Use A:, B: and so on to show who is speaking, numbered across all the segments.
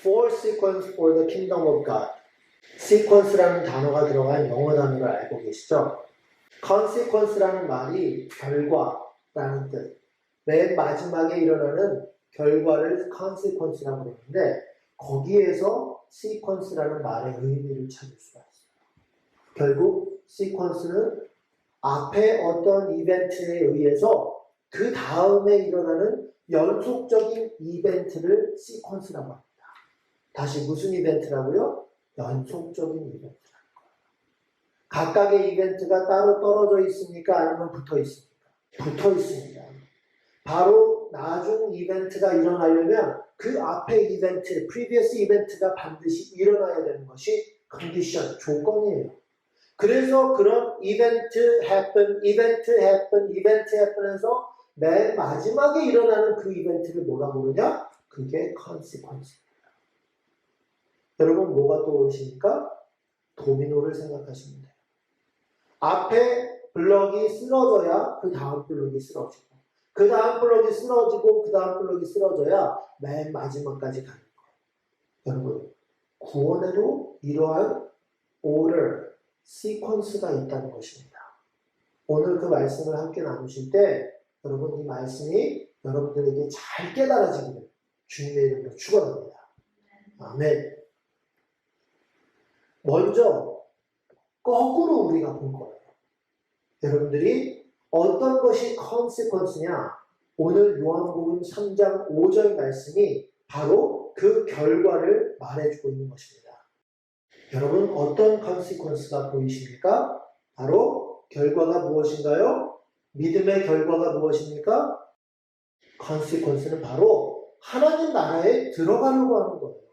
A: for sequence for the kingdom of God. sequence라는 단어가 들어간 영어 단어를 알고 계시죠? consequence라는 말이 결과라는 뜻. 맨 마지막에 일어나는 결과를 consequence라고 그러는데 거기에서 sequence라는 말의 의미를 찾을 수가 있어요. 결국 sequence는 앞에 어떤 이벤트에 의해서 그 다음에 일어나는 연속적인 이벤트를 sequence라고 합니다. 다시 무슨 이벤트라고요? 연속적인 이벤트라는 거예요. 각각의 이벤트가 따로 떨어져 있습니까? 아니면 붙어 있습니까? 붙어 있습니다. 바로 나중 이벤트가 일어나려면 그 앞에 이벤트, previous 이벤트가 반드시 일어나야 되는 것이 컨디션, 조건이에요. 그래서 그런 이벤트 happen 해서 맨 마지막에 일어나는 그 이벤트를 뭐라고 그러냐? 그게 consequence입니다. 여러분 뭐가 떠오르십니까? 도미노를 생각하시면 돼요. 앞에 블럭이 쓰러져야 그 다음 블럭이 쓰러지고 그 다음 블럭이 쓰러지고 그 다음 블럭이 쓰러져야 맨 마지막까지 가는 거예요. 여러분 구원에도 이러한 order, 시퀀스가 있다는 것입니다. 오늘 그 말씀을 함께 나누실 때 여러분 이 말씀이 여러분들에게 잘 깨달아지기를 주님의 이름으로 축원합니다. 아멘. 먼저 거꾸로 우리가 본 거예요. 여러분들이 어떤 것이 consequence냐? 오늘 요한복음 3장 5절 말씀이 바로 그 결과를 말해주고 있는 것입니다. 여러분 어떤 consequence가 보이십니까? 바로 결과가 무엇인가요? 믿음의 결과가 무엇입니까? consequence는 바로 하나님 나라에 들어가려고 하는 거예요.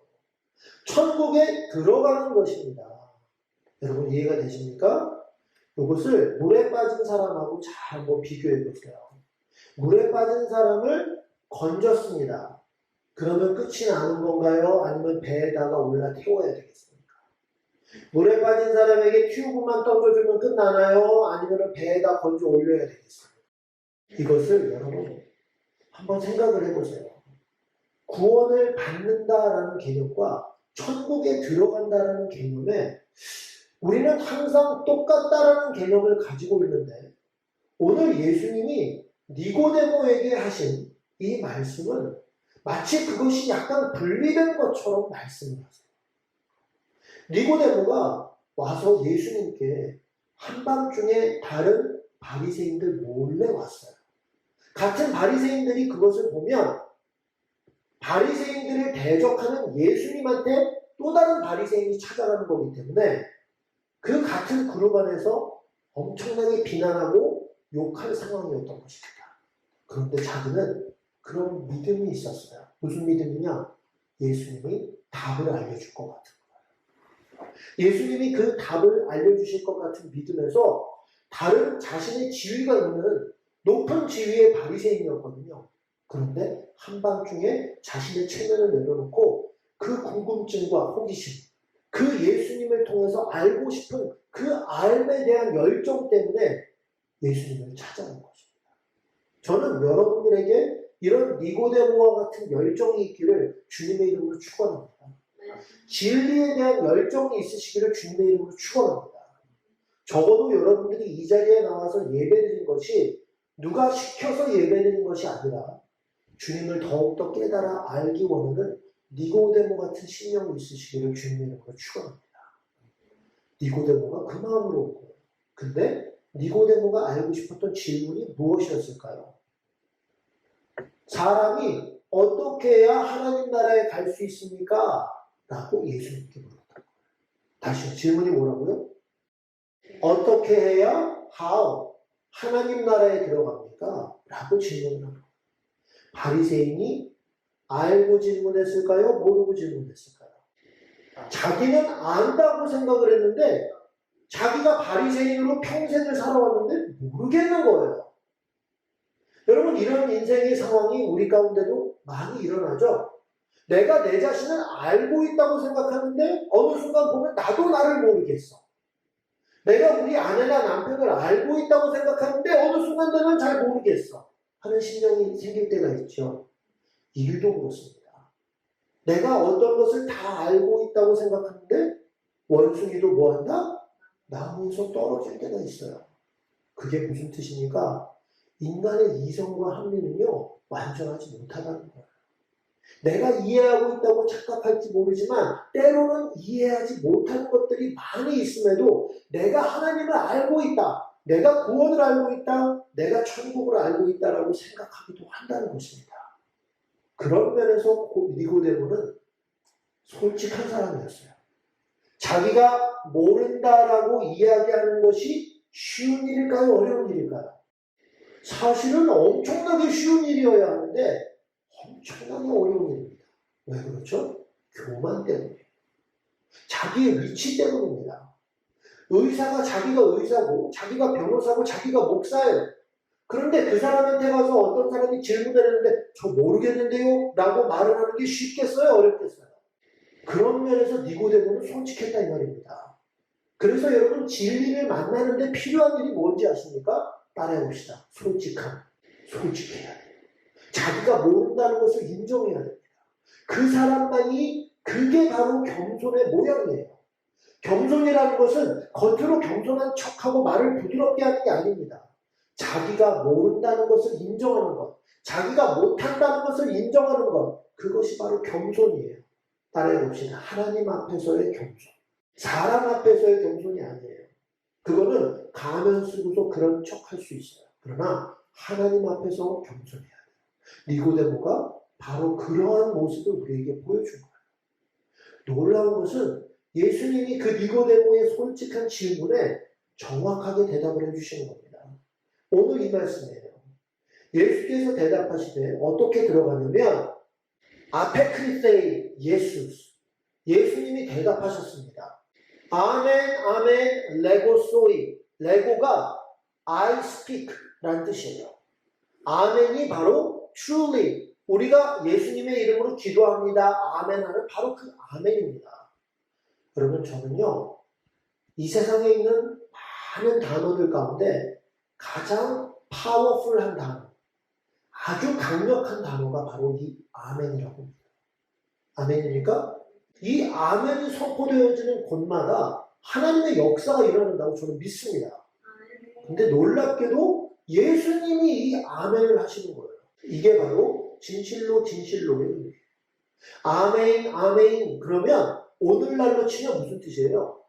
A: 천국에 들어가는 것입니다. 여러분 이해가 되십니까? 이것을 물에 빠진 사람하고 잘 한번 비교해 보세요. 물에 빠진 사람을 건졌습니다. 그러면 끝이 나는 건가요? 아니면 배에다가 올라 태워야 되겠습니까? 물에 빠진 사람에게 튜브만 던져주면 끝나나요? 아니면 배에다 건져 올려야 되겠습니까? 이것을 여러분 한번 생각을 해보세요. 구원을 받는다라는 개념과 천국에 들어간다라는 개념에 우리는 항상 똑같다라는 개념을 가지고 있는데 오늘 예수님이 니고데모에게 하신 이 말씀은 마치 그것이 약간 분리된 것처럼 말씀을 하세요. 니고데모가 와서 예수님께 한밤중에 다른 바리새인들 몰래 왔어요. 같은 바리새인들이 그것을 보면 바리새인들을 대적하는 예수님한테 또 다른 바리새인이 찾아가는 거기 때문에 그 같은 그룹 안에서 엄청나게 비난하고 욕할 상황이었던 것입니다. 그런데 자기는 그런 믿음이 있었어요. 무슨 믿음이냐? 예수님이 답을 알려줄 것 같은 거예요. 예수님이 그 답을 알려주실 것 같은 믿음에서 다른 자신의 지위가 있는 높은 지위의 바리새인이었거든요. 그런데 한밤중에 자신의 체면을 내려놓고 그 궁금증과 호기심, 그 예수님을 통해서 알고 싶은 그 알에 대한 열정 때문에 예수님을 찾아온 것입니다. 저는 여러분들에게 이런 니고데모와 같은 열정이 있기를 주님의 이름으로 축원합니다. 진리에 대한 열정이 있으시기를 주님의 이름으로 축원합니다. 적어도 여러분들이 이 자리에 나와서 예배드린 것이 누가 시켜서 예배드린 것이 아니라 주님을 더욱더 깨달아 알기 원하는 니고데모 같은 신령이 있으시기를 주님의 이름으로 축원합니다. 니고데모가 그 마음으로 온 거예요. 근데 니고데모가 알고 싶었던 질문이 무엇이었을까요? 사람이 어떻게 해야 하나님 나라에 갈 수 있습니까? 라고 예수님께 물었던 거예요. 다시 질문이 뭐라고요? 어떻게 해야 how? 하나님 나라에 들어갑니까? 라고 질문을 합니다. 바리새인이 알고 질문했을까요? 모르고 질문했을까요? 자기는 안다고 생각을 했는데 자기가 바리새인으로 평생을 살아왔는데 모르겠는 거예요. 여러분 이런 인생의 상황이 우리 가운데도 많이 일어나죠? 내가 내 자신을 알고 있다고 생각하는데 어느 순간 보면 나도 나를 모르겠어. 내가 우리 아내나 남편을 알고 있다고 생각하는데 어느 순간 되면 잘 모르겠어 하는 심정이 생길 때가 있죠. 일도 그렇습니다. 내가 어떤 것을 다 알고 있다고 생각하는데 원숭이도 뭐한다? 나무에서 떨어질 때가 있어요. 그게 무슨 뜻입니까? 인간의 이성과 합리는요, 완전하지 못하다는 거예요. 내가 이해하고 있다고 착각할지 모르지만 때로는 이해하지 못하는 것들이 많이 있음에도 내가 하나님을 알고 있다. 내가 구원을 알고 있다. 내가 천국을 알고 있다라고 생각하기도 한다는 것입니다. 그런 면에서 니고데모는 솔직한 사람이었어요. 자기가 모른다라고 이야기하는 것이 쉬운 일일까요? 어려운 일일까요? 사실은 엄청나게 쉬운 일이어야 하는데 엄청나게 어려운 일입니다. 왜 그렇죠? 교만 때문에. 자기의 위치 때문입니다. 의사가 자기가 의사고 자기가 변호사고 자기가 목사예요. 그런데 그 사람한테 가서 어떤 사람이 질문을 했는데 저 모르겠는데요? 라고 말을 하는 게 쉽겠어요? 어렵겠어요? 그런 면에서 니고데모는 솔직했다 이 말입니다. 그래서 여러분 진리를 만나는데 필요한 일이 뭔지 아십니까? 따라해봅시다. 솔직해야 돼요. 자기가 모른다는 것을 인정해야 됩니다. 그 사람만이 그게 바로 겸손의 모양이에요. 겸손이라는 것은 겉으로 겸손한 척하고 말을 부드럽게 하는 게 아닙니다. 자기가 모른다는 것을 인정하는 것, 자기가 못한다는 것을 인정하는 것, 그것이 바로 겸손이에요. 따라해봅시다. 하나님 앞에서의 겸손. 사람 앞에서의 겸손이 아니에요. 그거는 가면 쓰고서 그런 척 할 수 있어요. 그러나 하나님 앞에서 겸손해야 돼요. 니고데모가 바로 그러한 모습을 우리에게 보여준 거예요. 놀라운 것은 예수님이 그 니고데모의 솔직한 질문에 정확하게 대답을 해주시는 겁니다. 오늘 이 말씀이에요. 예수께서 대답하시되 어떻게 들어가냐면 아페크리세이 예수님이 대답하셨습니다. 아멘 아멘 레고소이 레고가 I speak 라는 뜻이에요. 아멘이 바로 truly 우리가 예수님의 이름으로 기도합니다. 아멘 하는 바로 그 아멘입니다. 여러분 저는요 이 세상에 있는 많은 단어들 가운데 가장 파워풀한 단어 아주 강력한 단어가 바로 이 아멘이라고 합니다. 아멘입니까? 이 아멘이 선포되어지는 곳마다 하나님의 역사가 일어난다고 저는 믿습니다. 근데 놀랍게도 예수님이 이 아멘을 하시는 거예요. 이게 바로 진실로의 의미예요. 아멘, 아멘. 그러면 오늘날로 치면 무슨 뜻이에요?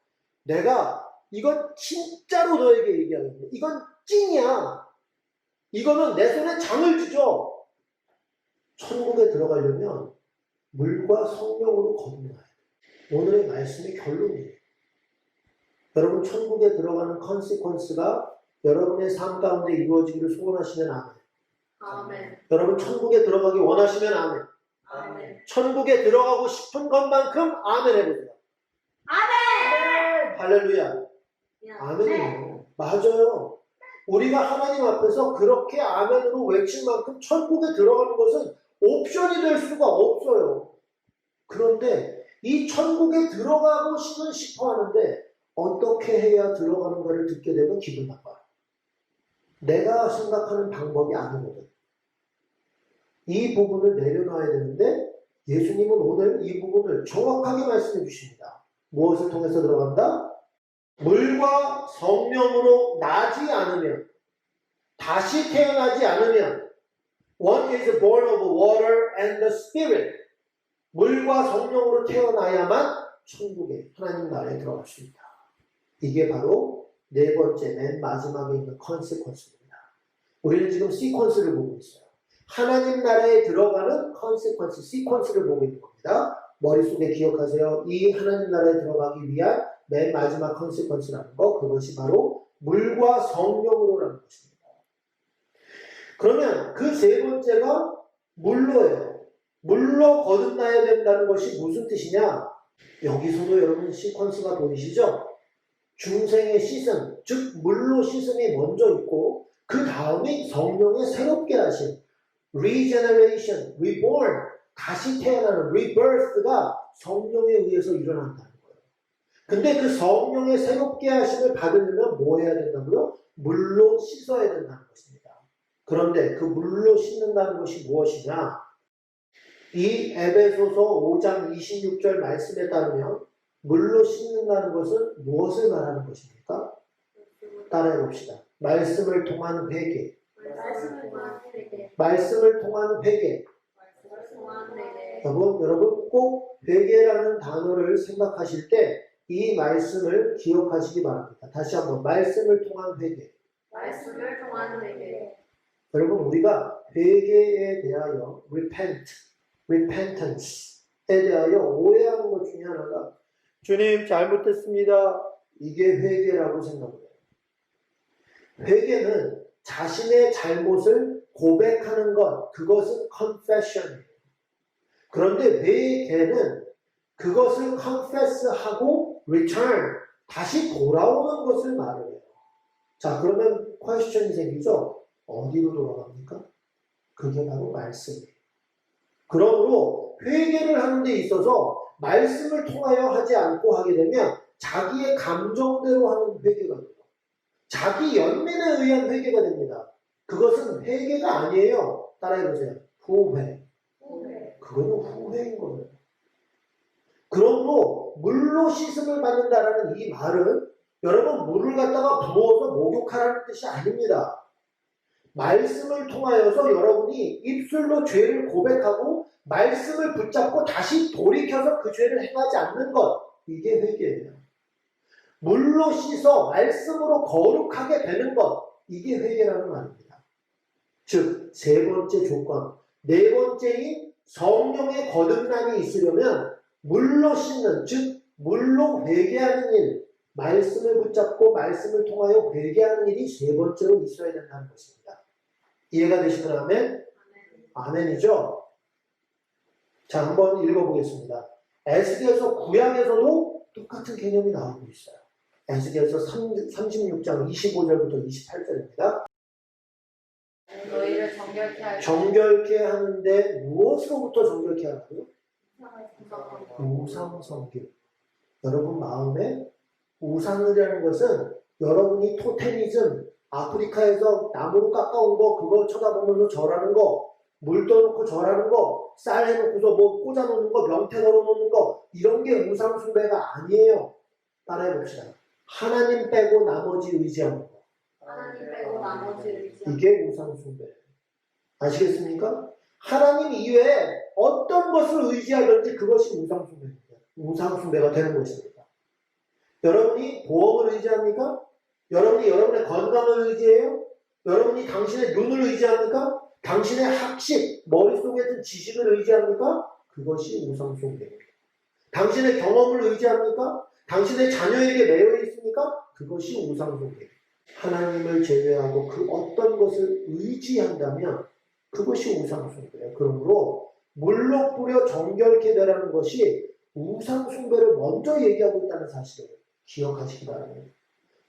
A: 내가 이건 진짜로 너에게 얘기하는데 이건 찐이야. 이거는 내 손에 장을 지죠. 천국에 들어가려면 물과 성령으로 거듭나야 돼요. 오늘의 말씀의 결론이에요. 여러분 천국에 들어가는 컨시퀀스가 여러분의 삶 가운데 이루어지기를 소원하시면 아멘.
B: 아멘.
A: 여러분 천국에 들어가기 원하시면 아멘.
B: 아멘.
A: 천국에 들어가고 싶은 것만큼 아멘 해보세요.
B: 아멘.
A: 할렐루야. 아멘이에요. 맞아요. 우리가 하나님 앞에서 그렇게 아멘으로 외칠 만큼 천국에 들어가는 것은 옵션이 될 수가 없어요. 그런데 이 천국에 들어가고 싶어 하는데 어떻게 해야 들어가는가를 듣게 되면 기분 나빠요. 내가 생각하는 방법이 아니거든. 이 부분을 내려놔야 되는데 예수님은 오늘 이 부분을 정확하게 말씀해 주십니다. 무엇을 통해서 들어간다? 물과 성령으로 나지 않으면 다시 태어나지 않으면 One is born of water and the Spirit 물과 성령으로 태어나야만 천국에 하나님 나라에 들어갈 수 있다. 이게 바로 네 번째 맨 마지막에 있는 컨시퀀스입니다. 우리는 지금 시퀀스를 보고 있어요. 하나님 나라에 들어가는 컨시퀀스, 시퀀스를 보고 있는 겁니다. 머릿속에 기억하세요. 이 하나님 나라에 들어가기 위한 맨 마지막 컨시퀀스라는 거 그것이 바로 물과 성령으로라는 것입니다. 그러면 그 세 번째가 물로예요. 물로 거듭나야 된다는 것이 무슨 뜻이냐? 여기서도 여러분 시퀀스가 보이시죠? 중생의 시승, 즉 물로 씻음이 먼저 있고 그 다음에 성령의 새롭게 하심, regeneration, reborn, 다시 태어나는 rebirth가 성령에 의해서 일어난다는 거예요. 근데 그 성령의 새롭게 하심을 받으려면 뭐 해야 된다고요? 물로 씻어야 된다는 것입니다. 그런데 그 물로 씻는다는 것이 무엇이냐? 이 에베소서 5장 26절 말씀에 따르면 물로 씻는다는 것은 무엇을 말하는 것입니까? 따라해 봅시다. 말씀을 통한 회개.
B: 말씀을 통한 회개.
A: 말씀을 통한 회개.
B: 말씀을 통한 회개.
A: 여러분 꼭 회개라는 단어를 생각하실 때 이 말씀을 기억하시기 바랍니다. 다시 한번 말씀을 통한 회개.
B: 말씀을 통한 회개.
A: 여러분 우리가 회개에 대하여 repentance에 대하여 오해하는 것 중에 하나가 주님 잘못했습니다. 이게 회개라고 생각해요. 회개는 자신의 잘못을 고백하는 것, 그것은 confession이에요. 그런데 회개는 그것을 confess하고 return, 다시 돌아오는 것을 말해요. 자, 그러면 question이 생기죠? 어디로 돌아갑니까? 그게 바로 말씀이에요. 그러므로 회개를 하는 데 있어서 말씀을 통하여 하지 않고 하게 되면 자기의 감정대로 하는 회개가 돼요. 자기 연민에 의한 회개가 됩니다. 그것은 회개가 아니에요. 따라해보세요. 후회. 그거는 후회인 거예요. 그러므로 물로 씻음을 받는다라는 이 말은 여러분 물을 갖다가 부어서 목욕하라는 뜻이 아닙니다. 말씀을 통하여서 여러분이 입술로 죄를 고백하고 말씀을 붙잡고 다시 돌이켜서 그 죄를 행하지 않는 것, 이게 회개예요. 물로 씻어 말씀으로 거룩하게 되는 것, 이게 회개라는 말입니다. 즉, 세 번째 조건, 네 번째인 성령의 거듭남이 있으려면 물로 씻는, 즉 물로 회개하는 일, 말씀을 붙잡고 말씀을 통하여 회개하는 일이 세 번째로 있어야 된다는 것입니다. 이해가 되시면 아멘? 아멘이죠? 자, 한번 읽어보겠습니다. 에스겔서 구약에서도 똑같은 개념이 나오고 있어요. 에스겔서 36장 25절부터 28절입니다.
B: 너희를 정결케 할
A: 정결케 하는데 무엇으로부터 정결케 하라고요? 우상성교. 여러분 마음에 우상이라는 것은 여러분이 토테미즘, 아프리카에서 나무로 깎아온 거 그거 쳐다보면서 절하는 거, 물 떠놓고 절하는 거, 쌀 해놓고서 뭐 꽂아놓는 거, 명태 걸어놓는 거, 이런 게 우상숭배가 아니에요. 따라해봅시다. 하나님 빼고 나머지 의지하는 거.
B: 하나님 빼고 나머지 의지하는
A: 이게 우상숭배예요. 아시겠습니까? 하나님 이외에 어떤 것을 의지하든지 그것이 우상숭배입니다. 우상숭배가 되는 것입니다. 여러분이 보험을 의지합니까? 여러분이 여러분의 건강을 의지해요? 여러분이 당신의 눈을 의지합니까? 당신의 학식, 머릿속에 든 지식을 의지합니까? 그것이 우상숭배입니다. 당신의 경험을 의지합니까? 당신의 자녀에게 매여 있습니까? 그것이 우상숭배입니다. 하나님을 제외하고 그 어떤 것을 의지한다면 그것이 우상숭배예요. 그러므로 물로 뿌려 정결케 되라는 것이 우상숭배를 먼저 얘기하고 있다는 사실을 기억하시기 바랍니다.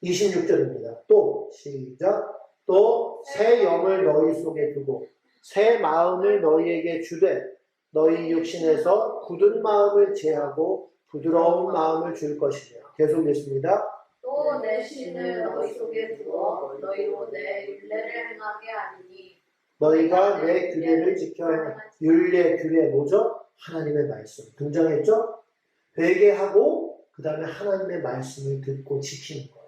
A: 26절입니다. 또 시작. 또 새 영을 너희 속에 두고 새 마음을 너희에게 주되 너희 육신에서 굳은 마음을 제하고 부드러운 마음을 줄 것이며. 계속 읽습니다.
B: 또 내 신을 너희 속에 두어 너희로 내 율례를 행하게 하리니
A: 너희가 내 규례를 지켜야 해. 율례, 규례 뭐죠? 하나님의 말씀. 등장했죠? 회개하고 그 다음에 하나님의 말씀을 듣고 지키는 거예요.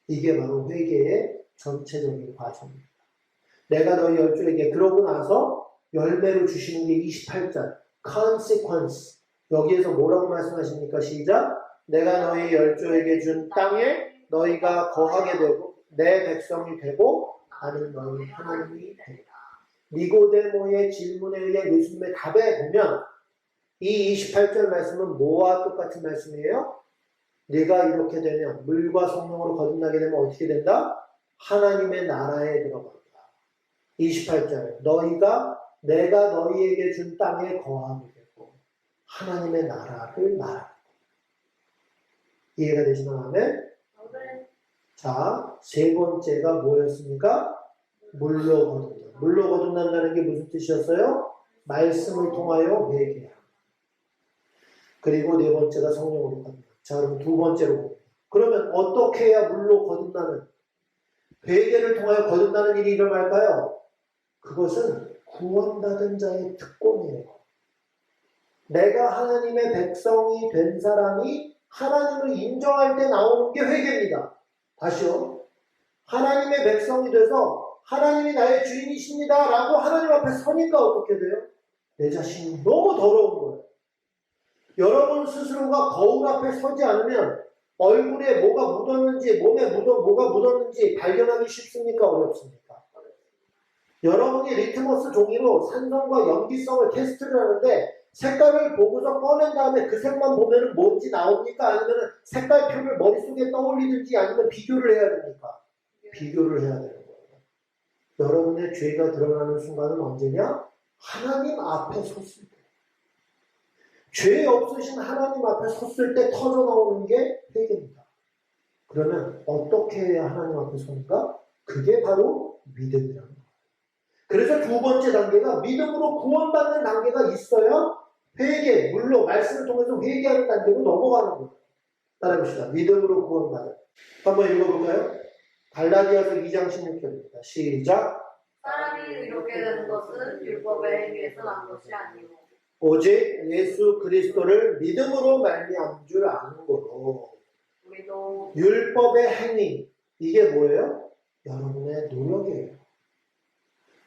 A: 이게 바로 회개의 전체적인 과정입니다. 내가 너희 열조에게 그러고 나서 열매를 주시는 게 28절. consequence. 여기에서 뭐라고 말씀하십니까? 시작. 내가 너희 열조에게 준 땅에 너희가 거하게 되고 내 백성이 되고 나는 너희 하나님이 되리라. 니고데모의 질문에 의한 예수님의 답에 보면 이 28절 말씀은 뭐와 똑같은 말씀이에요? 네가 이렇게 되면 물과 성령으로 거듭나게 되면 어떻게 된다? 하나님의 나라에 들어간다. 28절 내가 너희에게 준 땅에 거하게 되고 하나님의 나라를 말한다. 이해가 되시나요? 아멘? 자, 세 번째가 뭐였습니까? 물로 거듭나. 물로 거듭난다는 게 무슨 뜻이었어요? 말씀을 통하여 회개함. 그리고 네 번째가 성령으로 거듭나. 자, 그럼 두 번째로 봅니다. 그러면 어떻게 해야 물로 거듭나는, 회개를 통하여 거듭나는 일이 일어날까요? 그것은 구원받은 자의 특권이에요. 내가 하나님의 백성이 된 사람이 하나님을 인정할 때 나오는 게 회개입니다. 다시요. 하나님의 백성이 돼서 하나님이 나의 주인이십니다 라고 하나님 앞에 서니까 어떻게 돼요? 내 자신이 너무 더러운 거예요. 여러분 스스로가 거울 앞에 서지 않으면 얼굴에 뭐가 묻었는지, 몸에 뭐가 묻었는지 발견하기 쉽습니까? 어렵습니까? 여러분이 리트머스 종이로 산성과 염기성을 테스트를 하는데 색깔을 보고서 꺼낸 다음에 그 색만 보면 뭔지 나옵니까? 아니면 색깔표를 머릿속에 떠올리든지 아니면 비교를 해야 됩니까? 비교를 해야 되는 거예요. 여러분의 죄가 드러나는 순간은 언제냐? 하나님 앞에 섰을 때. 죄 없으신 하나님 앞에 섰을 때 터져 나오는 게 회개입니다. 그러면 어떻게 해야 하나님 앞에 서는가? 그게 바로 믿음이라는 거예요. 그래서 두 번째 단계가 믿음으로 구원받는 단계가 있어야 회개, 물로 말씀을 통해서 회개하는 단계로 넘어가는 거예요. 따라해봅시다. 믿음으로 구원받는. 한번 읽어볼까요? 갈라디아서 2장 16절입니다. 시작.
B: 사람이 이렇게 되는 것은 율법의 행위에서 난 것이 아니고
A: 오직 예수 그리스도를 믿음으로 말미암은 줄 아는 거로.
B: 우리도
A: 율법의 행위, 이게 뭐예요? 여러분의 노력이에요.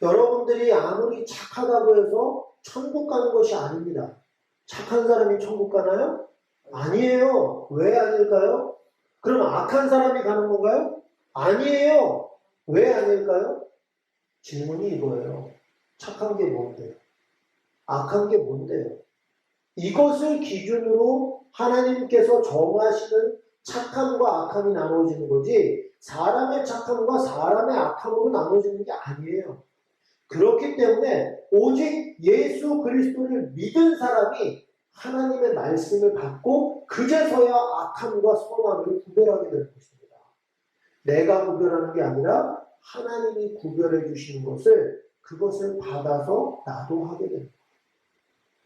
A: 여러분들이 아무리 착하다고 해서 천국 가는 것이 아닙니다. 착한 사람이 천국 가나요? 아니에요. 왜 아닐까요? 그럼 악한 사람이 가는 건가요? 아니에요. 왜 아닐까요? 질문이 이거예요. 착한 게 뭔데요? 악한 게 뭔데요? 이것을 기준으로 하나님께서 정하시는 착함과 악함이 나눠지는 거지 사람의 착함과 사람의 악함으로 나눠지는 게 아니에요. 그렇기 때문에 오직 예수 그리스도를 믿은 사람이 하나님의 말씀을 받고 그제서야 악함과 선함을 구별하게 되는 것입니다. 내가 구별하는 게 아니라 하나님이 구별해 주시는 것을 그것을 받아서 나도 하게 됩니다.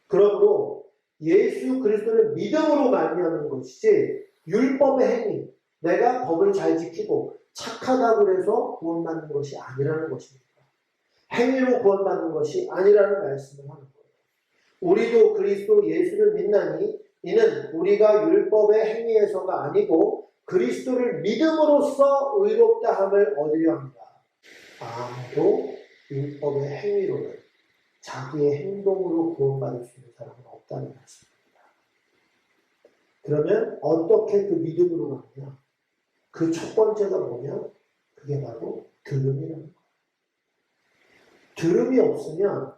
A: 그러므로 예수 그리스도를 믿음으로 말미암는 것이지 율법의 행위, 내가 법을 잘 지키고 착하다고 해서 구원받는 것이 아니라는 것입니다. 행위로 구원받는 것이 아니라는 말씀을 하는 거예요. 우리도 그리스도 예수를 믿나니 이는 우리가 율법의 행위에서가 아니고 그리스도를 믿음으로써 의롭다 함을 얻으려 합니다. 아무도 율법의 행위로는 자기의 행동으로 구원받을 수 있는 사람은 없다는 말씀입니다. 그러면 어떻게 그 믿음으로 가느냐? 그 첫 번째가 뭐냐? 그게 바로 들음이라는 거예요. 들음이 없으면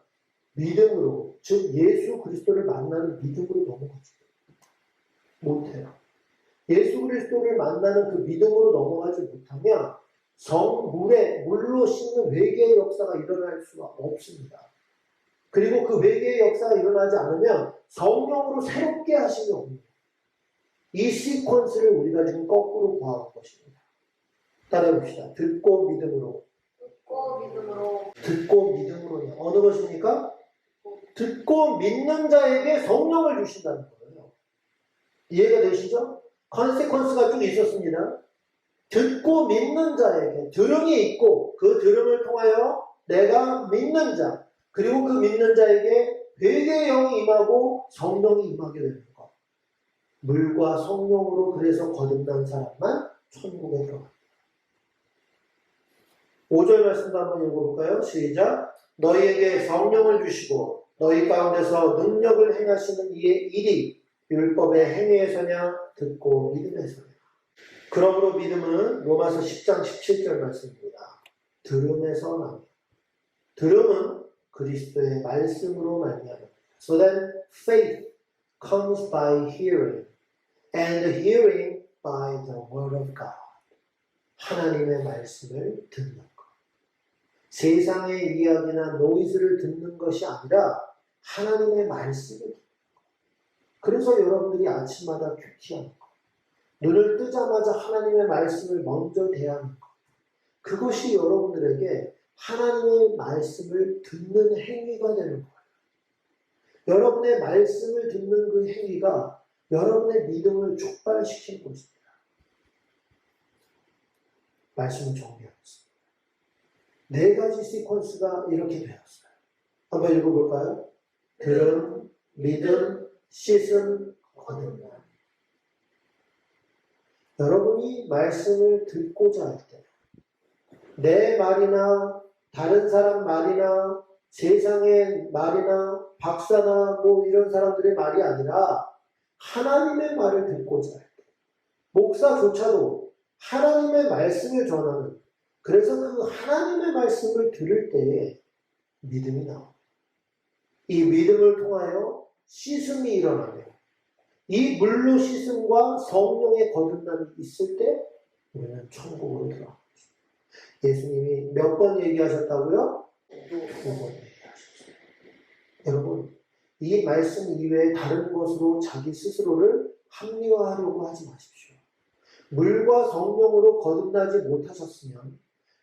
A: 믿음으로, 즉 예수 그리스도를 만나는 믿음으로 넘어가지 못해요. 예수 그리스도를 만나는 그 믿음으로 넘어가지 못하면 물로 씻는 회개의 역사가 일어날 수가 없습니다. 그리고 그 회개의 역사가 일어나지 않으면 성령으로 새롭게 하심이 없습니다. 이 시퀀스를 우리가 지금 거꾸로 구하는 것입니다. 따라해봅시다. 듣고 믿음으로. 듣고 믿음으로요. 어느 것입니까? 듣고 믿는 자에게 성령을 주신다는 거예요. 이해가 되시죠? 컨세퀀스가 좀 있었습니다. 듣고 믿는 자에게 들음이 있고 그 들음을 통하여 내가 믿는 자 그리고 그 믿는 자에게 회개의 영이 임하고 성령이 임하게 되는 것. 물과 성령으로 그래서 거듭난 사람만 천국에 들어갑니다. 5절 말씀도 한번 읽어볼까요? 시작. 너희에게 성령을 주시고 너희 가운데서 능력을 행하시는 이의 일이 율법의 행위에서냐 듣고 믿음에서냐. 그러므로 믿음은 로마서 10장 17절 말씀입니다. 들음에서 나며 들음은 그리스도의 말씀으로 말미암아. So then faith comes by hearing and hearing by the word of God. 하나님의 말씀을 듣는 것. 세상의 이야기나 노이즈를 듣는 것이 아니라 하나님의 말씀을 듣는 것. 그래서 여러분들이 아침마다 큐티하는 것. 눈을 뜨자마자 하나님의 말씀을 먼저 대하는 것. 그것이 여러분들에게 하나님의 말씀을 듣는 행위가 되는 거예요. 여러분의 말씀을 듣는 그 행위가 여러분의 믿음을 촉발시키는 것입니다. 말씀을 정리하겠습니다. 4가지 시퀀스가 이렇게 되었어요. 한번 읽어볼까요? 들음, 믿음, 씻음 거듭나. 여러분이 말씀을 듣고자 할 때, 내 말이나 다른 사람 말이나 세상의 말이나 박사나 뭐 이런 사람들의 말이 아니라 하나님의 말을 듣고자 할 때, 목사조차도 하나님의 말씀을 전하는, 그래서 그 하나님의 말씀을 들을 때에 믿음이 나옵니다. 이 믿음을 통하여 씻음이 일어나며 이 물로 씻음과 성령의 거듭남이 있을 때 우리는 천국으로 들어갑니다. 예수님이 몇 번 얘기하셨다고요? 2번 얘기하셨어요. 여러분, 이 말씀 이외에 다른 것으로 자기 스스로를 합리화하려고 하지 마십시오. 물과 성령으로 거듭나지 못하셨으면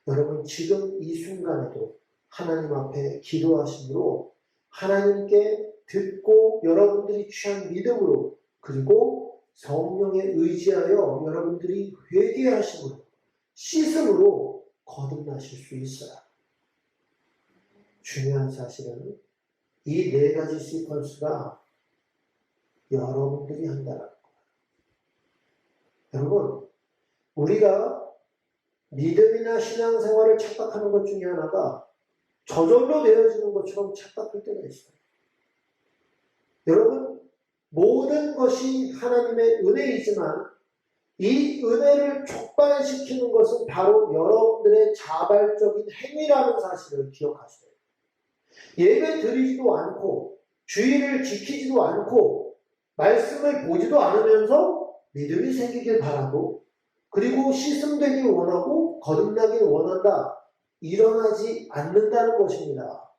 A: 여러분 지금 이 순간에도 하나님 앞에 기도하심으로 하나님께 듣고 여러분들이 취한 믿음으로 그리고 성령에 의지하여 여러분들이 회개하심으로 씻음으로 거듭나실 수 있어요. 중요한 사실은 이 네 가지 시퀀스가 여러분들이 한다는 거예요. 여러분, 우리가 믿음이나 신앙생활을 착각하는 것 중에 하나가 저절로 되어지는 것처럼 착각할 때가 있어요. 여러분, 모든 것이 하나님의 은혜이지만 이 은혜를 촉발시키는 것은 바로 여러분들의 자발적인 행위라는 사실을 기억하셔야 돼요. 예배 드리지도 않고 주의를 지키지도 않고 말씀을 보지도 않으면서 믿음이 생기길 바라고 그리고 씻음되길 원하고 거듭나길 원한다. 일어나지 않는다는 것입니다.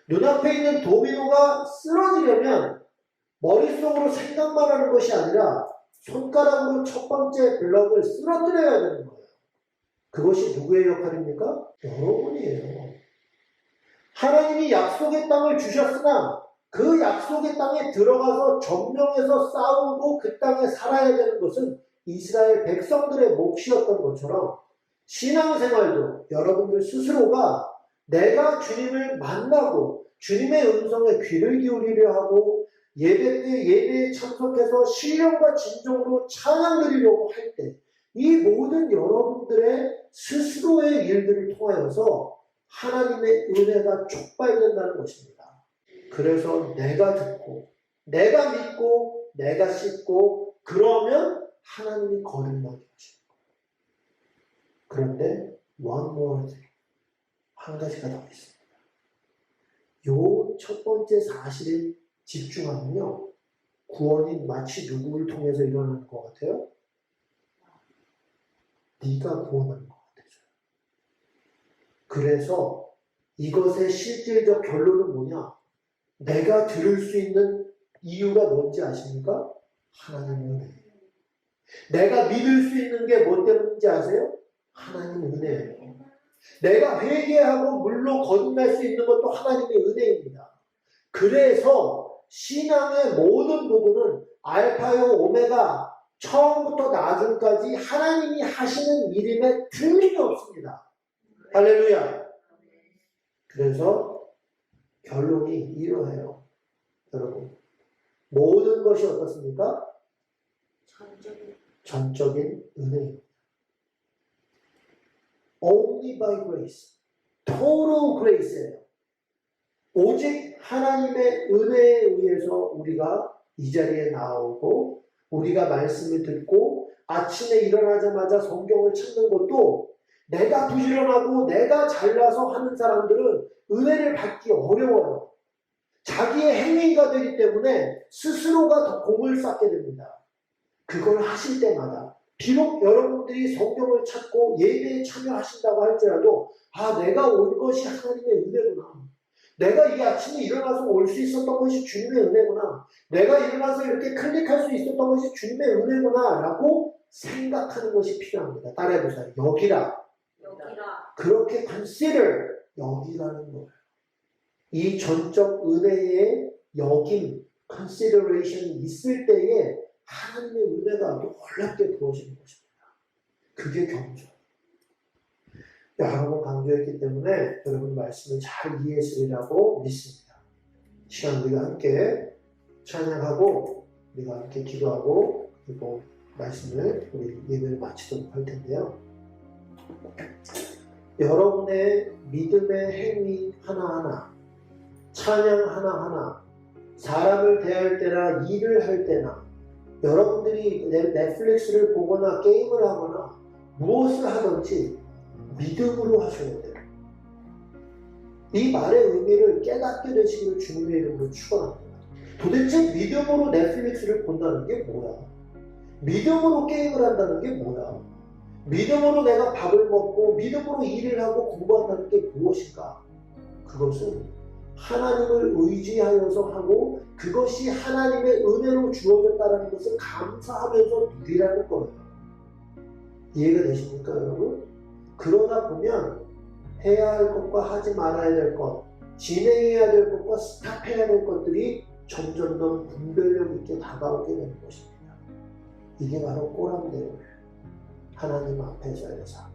A: 눈앞에 있는 도미노가 쓰러지려면 머릿속으로 생각만 하는 것이 아니라 손가락으로 첫 번째 블럭을 쓰러뜨려야 되는 거예요. 그것이 누구의 역할입니까? 여러분이에요. 하나님이 약속의 땅을 주셨으나 그 약속의 땅에 들어가서 점령해서 싸우고 그 땅에 살아야 되는 것은 이스라엘 백성들의 몫이었던 것처럼 신앙생활도 여러분들 스스로가 내가 주님을 만나고 주님의 음성에 귀를 기울이려 하고 예배 때 예배에 참석해서 신령과 진정으로 찬양 드리려고 할 때 이 모든 여러분들의 스스로의 일들을 통하여서 하나님의 은혜가 촉발된다는 것입니다. 그래서 내가 듣고 내가 믿고 내가 씻고 그러면 하나님이 거듭나게 하시는 거예요. 그런데 one more thing, 한 가지가 더 있습니다. 요 첫 번째 사실에 집중하면요, 구원이 마치 누구를 통해서 일어나는 것 같아요? 네가 구원하는 것 같아요. 그래서 이것의 실질적 결론은 뭐냐? 내가 들을 수 있는 이유가 뭔지 아십니까? 하나님의 은혜. 내가 믿을 수 있는 게 뭐 때문인지 아세요? 하나님의 은혜예요. 내가 회개하고 물로 거듭날 수 있는 것도 하나님의 은혜입니다. 그래서 신앙의 모든 부분은 알파요 오메가 처음부터 나중까지 하나님이 하시는 일임에 틀림이 없습니다. 할렐루야. 그래서 결론이 이러해요. 여러분, 모든 것이 어떻습니까? 전적인 은혜입니다. Only by grace. Total grace예요. 오직 하나님의 은혜에 의해서 우리가 이 자리에 나오고 우리가 말씀을 듣고 아침에 일어나자마자 성경을 찾는 것도 내가 부지런하고 내가 잘나서 하는 사람들은 은혜를 받기 어려워요. 자기의 행위가 되기 때문에 스스로가 더 공을 쌓게 됩니다. 그걸 하실 때마다 비록 여러분들이 성경을 찾고 예배에 참여하신다고 할지라도 내가 온 것이 하나님의 은혜구나. 내가 이 아침에 일어나서 올 수 있었던 것이 주님의 은혜구나. 내가 일어나서 이렇게 클릭할 수 있었던 것이 주님의 은혜구나 라고 생각하는 것이 필요합니다. 따라해보세요. 여기라. 그렇게 consider, 여기라는 거예요. 이 전적 은혜의 여김, consideration이 있을 때에 하나님의 은혜가 놀랍게 부어지는 것입니다. 그게 경전. 여러 번 강조했기 때문에 여러분 말씀을 잘 이해했으리라고 믿습니다. 시간 우리가 함께 찬양하고 우리가 함께 기도하고 그리고 말씀을 우리 예배를 마치도록 할 텐데요. 여러분의 믿음의 행위 하나하나, 찬양 하나하나, 사람을 대할 때나 일을 할 때나 여러분들이 넷플릭스를 보거나 게임을 하거나 무엇을 하든지 믿음으로 하셔야 돼요. 이 말의 의미를 깨닫게 되시기를 주님의 이름으로 축원합니다. 도대체 믿음으로 넷플릭스를 본다는 게 뭐야? 믿음으로 게임을 한다는 게 뭐야? 믿음으로 내가 밥을 먹고 믿음으로 일을 하고 공부한다는 게 무엇인가? 그것은 하나님을 의지하여서 하고 그것이 하나님의 은혜로 주어졌다는 것을 감사하면서 누리라는 거예요. 이해가 되십니까, 여러분? 그러다 보면 해야 할 것과 하지 말아야 될 것, 진행해야 될 것과 스탑해야 될 것들이 점점 더 분별력 있게 다가오게 되는 것입니다. 이게 바로 꼬람내요. 하나님 앞에서의 삶.